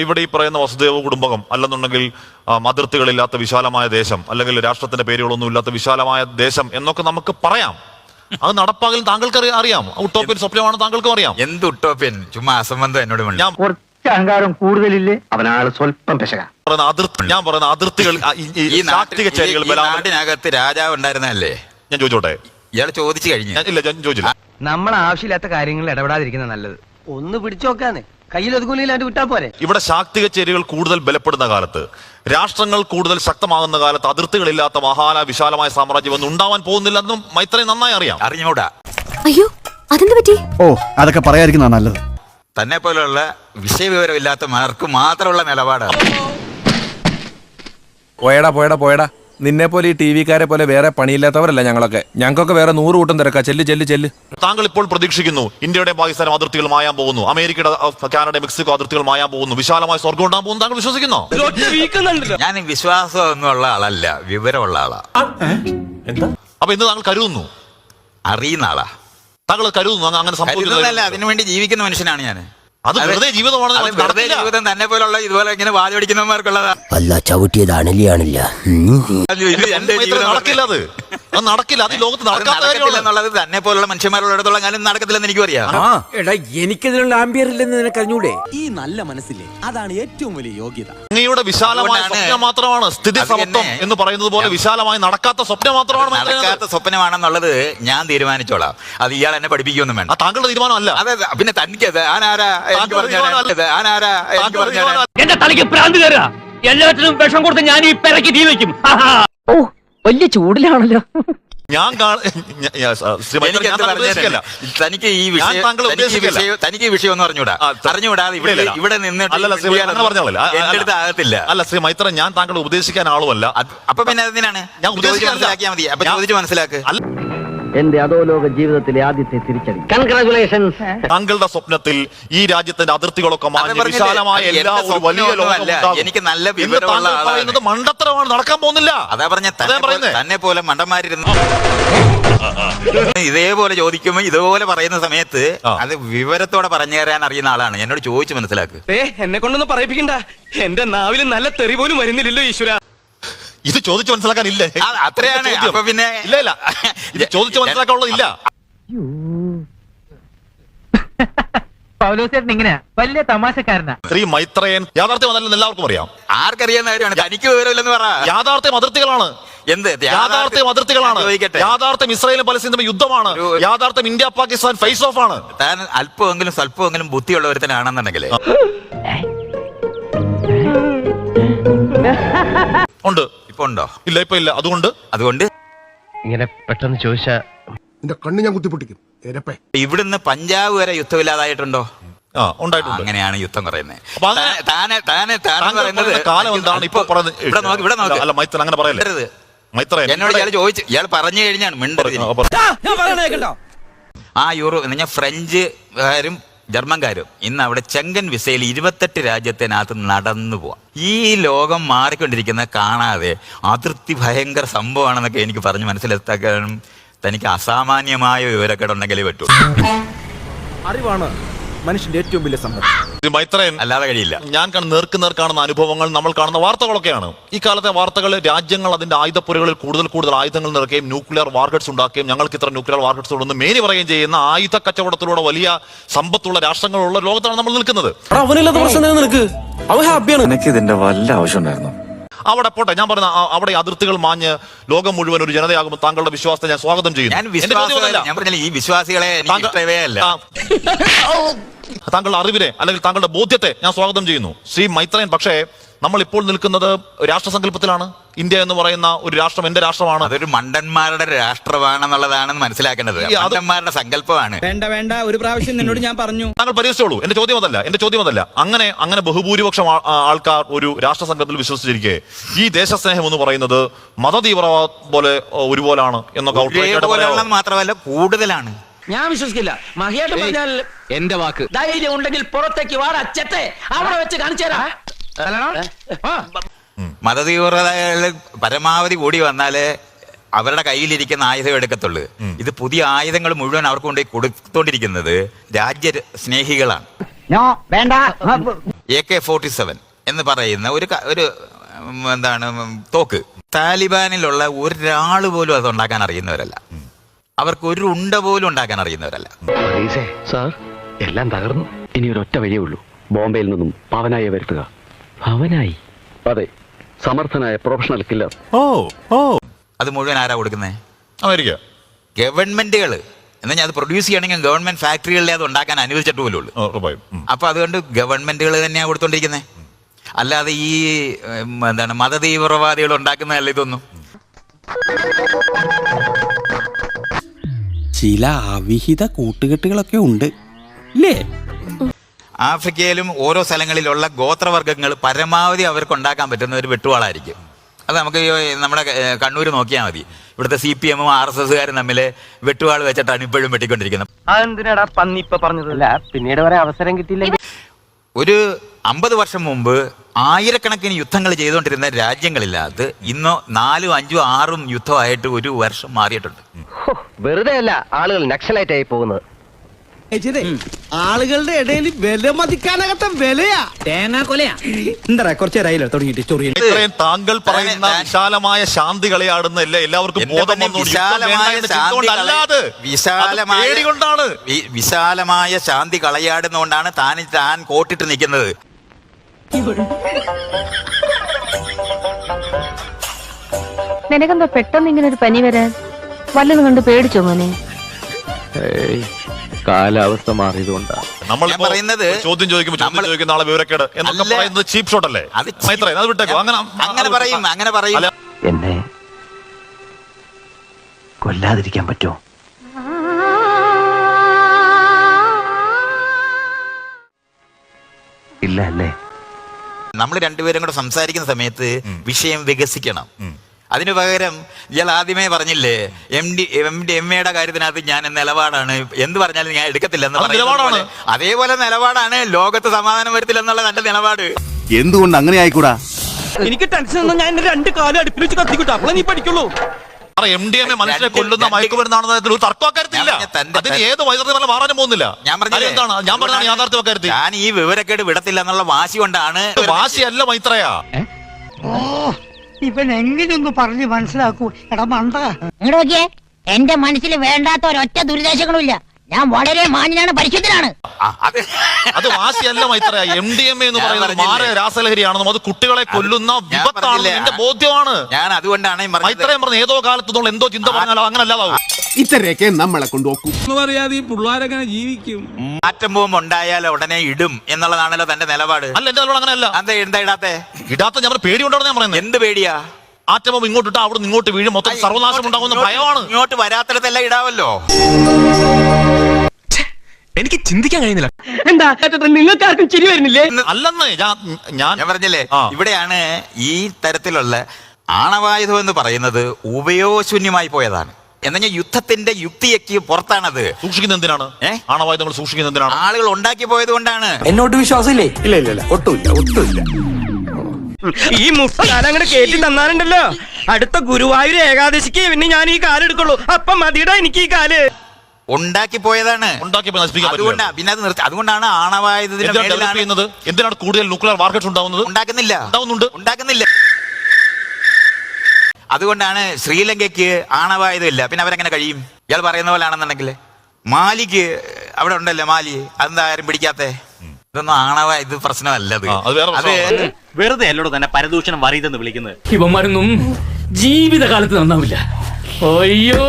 ഇവിടെ ഈ പറയുന്ന വസുദേവ കുടുംബകം അല്ലെന്നുണ്ടെങ്കിൽ അതിർത്തികളില്ലാത്ത വിശാലമായ ദേശം, അല്ലെങ്കിൽ രാഷ്ട്രത്തിന്റെ പേരുകളൊന്നും ഇല്ലാത്ത വിശാലമായ ദേശം എന്നൊക്കെ നമുക്ക് പറയാം. അത് നടപ്പാകൽ താങ്കൾക്ക് അറിയാം. ഉട്ടോപ്യൻ സ്വപ്നമാണ്, താങ്കൾക്കും അറിയാം. എന്ത് ഉട്ടോപ്യൻ? ചുമ്മാ അസംബന്ധം എന്നോട് അഹങ്കാരം കൂടുതലില്ലേ, അവനാള് സ്വല്പം പെശക. ഞാൻ പറയുന്ന അതിർത്തികൾ, ഈ നാട്ടിനകത്ത് രാജാവ് ഉണ്ടായിരുന്നല്ലേ? ഞാൻ ചോദിച്ചോട്ടെ? ഇയാൾ ചോദിച്ചു കഴിഞ്ഞു. ഇല്ല, ഞാൻ ചോദിച്ചില്ല. നമ്മൾ ആവശ്യമില്ലാത്ത കാര്യങ്ങളിൽ ഇടപെടാതിരിക്കുന്ന നല്ലത്. ഒന്ന് പിടിച്ചോക്കാന്ന്, കയ്യിലൊതുകൂലില്ലാണ്ട് വിട്ടാ പോരെ. ഇവിടെ ശാക്തിക ചേരികൾ കൂടുതൽ ബലപ്പെടുന്ന കാലത്ത്, രാഷ്ട്രങ്ങൾ കൂടുതൽ ശക്തമാകുന്ന കാലത്ത് അതിർത്തികളില്ലാത്ത വിശാലമായ സാമ്രാജ്യം ഒന്നും ഉണ്ടാവാൻ പോകുന്നില്ലെന്നും മൈത്രേയൻ നന്നായി അറിയാം. അറിഞ്ഞൂടാ? അയ്യോ, അതെന്ത് പറ്റി? ഓ, അതൊക്കെ പറയാതിരിക്കുന്ന നല്ലത്. തന്നെ പോലുള്ള വിഷയവിവരമില്ലാത്ത മാർക്ക് മാത്രമുള്ള നിലപാടാണ്. പോയടാ നിന്നെ പോലെ ഈ ടി വിക്കാരെ പോലെ വേറെ പണിയില്ലാത്തവരല്ല ഞങ്ങളൊക്കെ. ഞങ്ങൾക്കൊക്കെ വേറെ 100 കൂട്ടം തിരക്കാ. ചെല്ല്. താങ്കൾ ഇപ്പോൾ പ്രതീക്ഷിക്കുന്നു ഇന്ത്യയുടെ പാകിസ്ഥാൻ അതിർത്തികൾ മായാൻ പോകുന്നു, അമേരിക്കയുടെ കാനഡ മെക്സിക്കോ അതിർത്തികൾ മായാൻ പോകുന്നു, വിശാലമായ സ്വർഗം ഉണ്ടാകാൻ പോകുന്നു, താങ്കൾ വിശ്വസിക്കുന്നോ? ഞാൻ വിശ്വാസമൊന്നും ആളല്ല, വിവരമുള്ള ആളാ. അപ്പൊ എന്ത് താങ്കൾ കരുതുന്നു? അറിയുന്ന ആളാ. താങ്കൾ കരുതുന്നു അങ്ങനെ സംഭവിക്കുന്നതല്ല? അതിനുവേണ്ടി ജീവിക്കുന്ന മനുഷ്യനാണ് ഞാൻ. അത് വെറുതെ ജീവിതമാണ്. വെറുതെ ജീവിതം തന്നെ പോലുള്ള ഇതുപോലെ ഇങ്ങനെ വാചടിക്കുന്നവർക്കുള്ളതാ. അല്ല, ചവിട്ടിയത് അണലിയാണില്ല. നടക്കില്ല, അത് നടക്കില്ല. അത് ലോകത്ത് നടക്കത്തില്ലെന്നുള്ളത് തന്നെ പോലുള്ള മനുഷ്യന്മാരുള്ളിടത്തോളം കാലം നടക്കത്തില്ലെന്ന് എനിക്കും അറിയാം. എനിക്കതിനുള്ള ആംബിയർ ഇല്ലെന്ന് നിനക്ക് അറിഞ്ഞൂടെ? ഈ നല്ല മനസ്സിലെ അതാണ് ഏറ്റവും വലിയ യോഗ്യത. അങ്ങയുടെ വിശാലമായ സ്വപ്നം മാത്രമാണ് സ്ഥിതി സമത്വം എന്ന് പറയുന്നത് പോലെ വിശാലമായി നടക്കാത്ത സ്വപ്നം മാത്രമാണ്. നടക്കാത്ത സ്വപ്നമാണെന്നുള്ളത് ഞാൻ തീരുമാനിച്ചോളാം. അത് ഇയാൾ എന്നെ പഠിപ്പിക്കൊന്നും വേണ്ട. താങ്കളുടെ തീരുമാനമല്ല. അതെ, പിന്നെ തനിക്കത് ആനാരാ എന്റെ തലയ്ക്ക് ഭ്രാന്ത് കയറുക. എല്ലാത്തിനും വിഷം കൊടുത്ത് ഞാൻ ഈ പെരക്ക് തീ വെക്കും. ഓ, വലിയ ചൂടിലാണല്ലോ. തനിക്ക് ഈ വിഷയം ഒന്നും അറിഞ്ഞൂടാതെ ഇവിടെ നിന്നിട്ട് എന്റെ അടുത്ത് ആകത്തില്ല. അല്ല ശ്രീ മൈത്ര, ഞാൻ താങ്കളെ ഉപദേശിക്കാൻ ആളുമല്ല. അപ്പൊ പിന്നെ എന്തിനാണ് ഞാൻ മനസ്സിലാക്കിയാൽ മതി. അപ്പൊ ചോദിച്ച് മനസ്സിലാക്ക്. എന്റെ അധോലോക ജീവിതത്തിലെ ആദ്യത്തെ തിരിച്ചടി. കൺഗ്രാചുലേഷൻസ്. താങ്കളുടെ സ്വപ്നത്തിൽ ഈ രാജ്യത്തിന്റെ അതിർത്തികളൊക്കെ വിശാലമായ എല്ലാ വലിയ എനിക്ക് നല്ല വിവരമുള്ള ആളാണ്. മണ്ടത്തരമാണ്, നടക്കാൻ പോകുന്നില്ല. അതാ പറഞ്ഞ തന്നെ പോലെ മണ്ടന്മാരിരുന്നു ഇതേപോലെ ചോദിക്കുമ്പോ ഇതുപോലെ പറയുന്ന സമയത്ത് അത് വിവരത്തോടെ പറഞ്ഞു തരാൻ അറിയുന്ന ആളാണ്. എന്നോട് ചോദിച്ചു മനസ്സിലാക്ക്. എന്നെ കൊണ്ടൊന്നും പറയിപ്പിക്കണ്ട. എന്റെ നാവിൽ നല്ല തെറി പോലും വരുന്നില്ലല്ലോ ഈശ്വര. ഇത് ചോദിച്ചു മനസ്സിലാക്കാനില്ലേ? അത്രയാണ്. അപ്പൊ പിന്നെ ഇല്ല, ഇത് ചോദിച്ചു മനസ്സിലാക്കാനുള്ളതില്ല. പൗലോസേട്ടൻ ഇങ്ങനെ വലിയ തമാശക്കാരനാ. ശ്രീ മൈത്രേയൻ യാഥാർത്ഥ്യം അതല്ലെന്ന് എല്ലാവർക്കും അറിയാം. ആർക്കറിയാവുന്ന കാര്യമാണ്. തനിക്ക് വിവരമില്ലെന്ന് പറ. യാഥാർത്ഥ്യം അതിർത്തികളാണ്. എന്ത് യാഥാർത്ഥ്യം അതിർത്തികളാണ്? യാഥാർത്ഥ്യം ഇസ്രായേലും പലസ്തീനും യുദ്ധമാണ്. യാഥാർത്ഥ്യം ഇന്ത്യ പാകിസ്ഥാൻ ഫേസ് ഓഫ് ആണ്. താൻ സ്വല്പമെങ്കിലും ബുദ്ധിയുള്ള ഒരുത്തനാണെന്നുണ്ടെങ്കിൽ ഉണ്ട്. ഇപ്പൊ ഉണ്ടോ? ഇല്ല, ഇപ്പൊ ഇല്ല. അതുകൊണ്ട് ഇങ്ങനെ പെട്ടെന്ന് ചോദിച്ചാ എന്റെ കണ്ണ് ഞാൻ കുത്തിപ്പൊട്ടിക്കും. ഇവിടുന്ന് പഞ്ചാബ് വരെ യുദ്ധമില്ലാതായിട്ടുണ്ടോ? ഉണ്ടായിട്ടുണ്ട്. അങ്ങനെയാണ് യുദ്ധം പറയുന്നത്. കാലം എന്താണ് ഇപ്പൊ പറയുന്നത്? അല്ല മൈത്രൻ അങ്ങനെ പറയല്ലേ. മൈത്രൻ എന്നോട് ഇയാൾ പറഞ്ഞു കഴിഞ്ഞാണ് മിണ്ടരുത്. ആ ഫ്രഞ്ചുകാരും ജർമ്മൻകാരും ഇന്ന് അവിടെ ചെങ്കൻ വിസയിൽ 28 രാജ്യത്തിനകത്ത് നടന്നു പോവാം. ഈ ലോകം മാറിക്കൊണ്ടിരിക്കുന്ന കാണാതെ അതിർത്തി ഭയങ്കര സംഭവമാണെന്നൊക്കെ എനിക്ക് പറഞ്ഞ് മനസ്സിലാക്കാനും തനിക്ക് അസാമാന്യമായ വിവരക്കേടുണ്ടെങ്കിലേ പറ്റൂ. അറിവാണ് മനുഷ്യന്റെ ഏറ്റവും വലിയ സമ്പത്ത്. മൈത്രേയൻ, അല്ലാതെ കഴിയില്ല. ഞാൻ നേർക്ക് കാണുന്ന അനുഭവങ്ങൾ, നമ്മൾ കാണുന്ന വാർത്തകളൊക്കെയാണ്. ഈ കാലത്തെ വാർത്തകൾ രാജ്യങ്ങൾ അതിന്റെ ആയുധപ്പുരകളിൽ കൂടുതൽ ആയുധങ്ങൾ നിറയ്ക്കുകയും ന്യൂക്ലിയർ വാർഹെഡ്സ് ഉണ്ടാക്കുകയും ഞങ്ങൾക്ക് ഇത്ര ന്യൂക്ലിയർ വാർഹെഡ്സ് ഉണ്ടെന്ന് മേനി പറയുകയും ചെയ്യുന്ന ആയുധ കച്ചവടത്തിലൂടെ വലിയ സമ്പത്തുള്ള രാഷ്ട്രങ്ങളുള്ള ലോകത്താണ് നമ്മൾ നിൽക്കുന്നത്. ഇതിന്റെ വല്ല ആവശ്യം ഉണ്ടായിരുന്നു? അവിടെ പോട്ടെ, ഞാൻ പറഞ്ഞ അവിടെ അതിർത്തികൾ മാഞ്ഞ് ലോകം മുഴുവൻ ഒരു ജനതയാകുമ്പോൾ താങ്കളുടെ വിശ്വാസത്തെ ഞാൻ സ്വാഗതം ചെയ്യുന്നു. ഈ വിശ്വാസികളെ താങ്കളുടെ അറിവിനെ അല്ലെങ്കിൽ താങ്കളുടെ ബോധ്യത്തെ ഞാൻ സ്വാഗതം ചെയ്യുന്നു ശ്രീ മൈത്രേയൻ. പക്ഷേ നമ്മൾ ഇപ്പോൾ നിൽക്കുന്നത് രാഷ്ട്രസങ്കല്പത്തിലാണ്. ഇന്ത്യ എന്ന് പറയുന്ന ഒരു രാഷ്ട്രം എന്റെ രാഷ്ട്രമാണ്. അതൊരു മണ്ടന്മാരുടെ രാഷ്ട്രമാണെന്നുള്ളതാണ് മനസ്സിലാക്കേണ്ടത്. മണ്ടന്മാരുടെ സങ്കല്പമാണ്. വേണ്ട, ഒരു പ്രാവശ്യം നിന്നോട് ഞാൻ പറഞ്ഞു. താങ്കൾ പരിഹരിച്ചോളൂ. എന്റെ ചോദ്യം അതല്ല. അങ്ങനെ ബഹുഭൂരിപക്ഷം ആൾക്കാർ ഒരു രാഷ്ട്രസംഘത്തിൽ വിശ്വസിച്ചിരിക്കെ ഈ ദേശസ്നേഹം എന്ന് പറയുന്നത് മതതീവ്രവാദം പോലെ ഒരുപോലാണ് എന്നൊക്കെ മാത്രമല്ല കൂടുതലാണ്. ഞാൻ വിശ്വസിക്കില്ല. മഹിയായിട്ട് പറഞ്ഞാൽ എന്റെ വാക്ക്. ധൈര്യം ഉണ്ടെങ്കിൽ പുറത്തേക്ക് വാടച്ചത്തെ അവിടെ വെച്ച് കാണിച്ചു തരാം. മതതീവ്രതകൾ പരമാവധി കൂടി വന്നാലേ അവരുടെ കയ്യിലിരിക്കുന്ന ആയുധം എടുക്കത്തുള്ളൂ. ഇത് പുതിയ ആയുധങ്ങൾ മുഴുവൻ അവർക്ക് കൊണ്ടുപോയി കൊടുത്തോണ്ടിരിക്കുന്നത് രാജ്യ സ്നേഹികളാണ്. AK-47 എന്ന് പറയുന്ന ഒരു എന്താണ് തോക്ക്. താലിബാനിലുള്ള ഒരാൾ പോലും അത് ഉണ്ടാക്കാൻ അറിയുന്നവരല്ല. അവർക്ക് ഒരു ഉണ്ട പോലും ഉണ്ടാക്കാൻ അറിയുന്നവരല്ല. സാർ എല്ലാം തകർന്നു. ഇനി ഒരൊറ്റ വഴിയേ ഉള്ളൂ. ബോംബെയിൽ നിന്നും പവനായി വരുത്തുക. പവനായി? അതെ, സമർത്ഥനായ പ്രൊഫഷണൽ കില്ലർ. അത് മുഴുവൻ ആരാ കൊടുക്കുന്നത്? അമേരിക്ക ഗവൺമെന്റുകൾ. എന്നാൽ അത് പ്രൊഡ്യൂസ് ചെയ്യണമെങ്കിൽ ഗവൺമെന്റ് ഫാക്ടറികളിലെ അത് ഉണ്ടാക്കാൻ അനുവദിച്ചിട്ട് പോലും ഉള്ളൂ. അപ്പൊ അതുകൊണ്ട് ഗവൺമെന്റുകൾ തന്നെയാണ് കൊടുത്തോണ്ടിരിക്കുന്നത്. അല്ലാതെ ഈ എന്താണ് മതതീവ്രവാദികൾ ഉണ്ടാക്കുന്നതല്ല ഇതൊന്നും. ചില അവിഹിത കൂട്ടുകെട്ടുകളൊക്കെ ഉണ്ട് അല്ലേ? ആഫ്രിക്കയിലും ഓരോ സ്ഥലങ്ങളിലുള്ള ഗോത്രവർഗ്ഗങ്ങൾ പരമാവധി അവർക്ക് ഉണ്ടാക്കാൻ പറ്റുന്ന ഒരു വെട്ടുവാളായിരിക്കും. അത് നമുക്ക് നമ്മുടെ കണ്ണൂർ നോക്കിയാൽ മതി. ഇവിടുത്തെ CPM RSSകാരും തമ്മിൽ വെട്ടുവാൾ വെച്ചിട്ടാണ് ഇപ്പോഴും വെട്ടിക്കൊണ്ടിരിക്കുന്നത്. അതെന്തിനാടാ പന്നി ഇപ്പൊ പറഞ്ഞത്? പിന്നീട് വരെ അവസരം കിട്ടിയില്ല. ഒരു 50 വർഷം മുമ്പ് ആയിരക്കണക്കിന് യുദ്ധങ്ങൾ ചെയ്തുകൊണ്ടിരുന്ന രാജ്യങ്ങളില്ലാത്ത ഇന്നോ 4, 5, 6 യുദ്ധമായിട്ട് ഒരു വർഷം മാറിയിട്ടുണ്ട്. വെറുതെ അല്ല ആളുകൾ നക്സലൈറ്റ് ആയി പോകുന്നത്. ആളുകളുടെ ഇടയിൽ വില മതിക്കാനകത്ത വിലയാ. തേങ്ങാ കൊലയാ. എന്താ കുറച്ചേരായില്ലോ തുടങ്ങിയിട്ട് ചൊറിയ. ഇത്രയും താങ്കൾ പറയുന്ന വിശാലമായ ശാന്തി കളയാടുന്ന എല്ലാവർക്കും ബോധം വിശാലമായ ശാന്തി കളയാടുന്നോണ്ടാണ് താൻ കോട്ടിട്ട് നിൽക്കുന്നത്. നിനക്കെന്താ പെട്ടെന്ന് ഇങ്ങനെ ഒരു പനി വരാൻ? വല്ലതും കണ്ട് പേടിച്ചോ മോനെ? കാലാവസ്ഥ മാറിയതുകൊണ്ടാണ്. നമ്മൾ പറയുന്നത് ചോദ്യം ചോദിക്കുന്ന ആളെ വിവരക്കേട് എന്നൊക്കെ പറയുന്നത് ചീപ്പ് ഷോട്ട് അല്ലേ? അത് വിട്ടേക്കോ. അങ്ങനെ പറയും. എന്നെ കൊല്ലാതിരിക്കാൻ പറ്റുമോ? ഇല്ല അല്ലേ? നമ്മൾ രണ്ടുപേരും കൂടെ സംസാരിക്കുന്ന സമയത്ത് വിഷയം വികസിക്കണം. അതിനു പകരം ഇയാൾ ആദ്യമേ പറഞ്ഞില്ലേ MA കാര്യത്തിനകത്ത് ഞാൻ നിലപാടാണ് എന്ത് പറഞ്ഞാലും ഞാൻ എടുക്കത്തില്ല എന്ന് പറയുന്നത്. അതേപോലെ നിലപാടാണ് ലോകത്ത് സമാധാനം വരുത്തില്ലെന്നുള്ള തന്റെ നിലപാട്. എന്തുകൊണ്ട് അങ്ങനെ ആയിക്കൂടാ? എനിക്ക് ടെൻഷൻ ഒന്നും ഞാൻ 2 കാലം അടുപ്പിൽ വെച്ച് കത്തിക്കിട്ടു. അപ്പോഴേ നീ പഠിക്കുള്ളൂ. MDMA മനുഷ്യനെ കൊല്ലുന്ന മയക്കുമരുന്നാണെന്ന് ഒരു തർക്കക്കാരത്തില്ല. അതിന് ഏത് വൈദ്യുതി മാറാനും പോകുന്നില്ല. ഞാൻ പറഞ്ഞതാണ് യാഥാർത്ഥ്യക്കാരത്തി. ഞാൻ ഈ വിവരക്കേട് വിടത്തില്ല എന്നുള്ള വാശി കൊണ്ടാണ്. വാശിയല്ല മൈത്രയാ. ഇവൻ എങ്ങനെയൊന്ന് പറഞ്ഞ് മനസ്സിലാക്കൂ. എടാ മണ്ട. ഇങ്ങോട്ട് നോക്കിയേ, എന്റെ മനസ്സിൽ വേണ്ടാത്ത ഒരൊറ്റ ദുരിതാശങ്ങളും ഇല്ല. ഞാൻ വളരെ മാന്യനാണ്, പരിശുദ്ധനാണ്. അത് വാശിയല്ല മൈത്രയാ. MDMA എന്ന് പറയുന്നത് മാരക രാസലഹരിയാണെന്നും അത് കുട്ടികളെ കൊല്ലുന്ന വിപത്താണെന്നും എന്റെ ബോധ്യമാണ്. ഞാൻ അതുകൊണ്ടാണ് മൈത്രയും പറഞ്ഞ ഏതോ കാലത്ത് എന്തോ ചിന്ത പറഞ്ഞാലോ അങ്ങനെ അല്ലാതാവും. ഇത്രയൊക്കെ നമ്മളെ കൊണ്ടുപോക്കും. പിള്ളേരെങ്ങനെ ജീവിക്കും? മാറ്റം പോകുമ്പോ ഉണ്ടായാൽ ഉടനെ ഇടും എന്നുള്ളതാണല്ലോ തന്റെ നിലപാട്. അല്ല, എന്റെ നിലപാട് അങ്ങനെയല്ല. എന്താ ഇടാത്ത ഞാൻ പേടി കൊണ്ടാണ് ഞാൻ പറയുന്നത്. എന്ത് പേടിയാ? ആറ്റം ഇങ്ങോട്ട് ഇട്ടാ അവിടെ ഇങ്ങോട്ട് വീഴും, മൊത്തം സർവനാശം ഉണ്ടാകുന്ന ഭയമാണ്. ഇങ്ങോട്ട് വരാത്തിടത്തെല്ലാം ഇടാവല്ലോ. എനിക്ക് ചിന്തിക്കാൻ കഴിയുന്നില്ല. എന്താ നിങ്ങൾക്ക് ആർക്കും ചിരി വരുന്നില്ലേ? അല്ലെന്ന് ഞാൻ പറഞ്ഞില്ലേ, ഇവിടെയാണ് ഈ തരത്തിലുള്ള ആണവായുധം എന്ന് പറയുന്നത് ഉപയോഗശൂന്യമായി പോയതാണ്. എന്നാൽ യുദ്ധത്തിന്റെ യുക്തിയൊക്കെ പുറത്താണത്. സൂക്ഷിക്കുന്ന എന്തിനാണ്? ആണവായുധങ്ങൾ സൂക്ഷിക്കുന്ന എന്തിനാണ്? ആളുകൾ ഉണ്ടാക്കി പോയത് കൊണ്ടാണ്. എന്നോട്ട് വിശ്വാസമില്ലേ? ഇല്ല ഒട്ടുമില്ല. ഈ മുസ്താൻ അങ്ങോട്ട് കേട്ടി തന്നാലുണ്ടല്ലോ, അടുത്ത ഗുരുവായൂർ ഏകാദശിക്ക് പിന്നെ ഞാൻ ഈ കാല് എടുക്കുള്ളൂ. അപ്പം മതിയുടെ എനിക്ക് ഈ കാല് ഉണ്ടാക്കി പോയതാണ്. പിന്നെ അത് നിർത്തി. അതുകൊണ്ടാണ് ആണവായുധത്തിന് എന്തിനാണ് കൂടുതൽ ന്യൂക്ലിയർ വാർഹെഡ്സ് ഉണ്ടാവുന്നത്? ഉണ്ടാക്കുന്നില്ല. അതുകൊണ്ടാണ് ശ്രീലങ്കയ്ക്ക് ആണവായുധം ഇല്ല. പിന്നെ അവരെങ്ങനെ കഴിയും? ഇയാൾ പറയുന്ന പോലെ ആണെന്നുണ്ടെങ്കിൽ മാലിക്ക് അവിടെ ഉണ്ടല്ലോ, മാലി, അതെന്താ ആരും പിടിക്കാത്ത? ഇതൊന്നും ആണവായുധ പ്രശ്നമല്ലത്. അത് വെറുതെ അല്ലോട് തന്നെ പരദൂഷണം വറിയതെന്ന് വിളിക്കുന്നത്. ഇവന്മാരൊന്നും ജീവിതകാലത്ത് നന്നാവില്ല. അയ്യോ.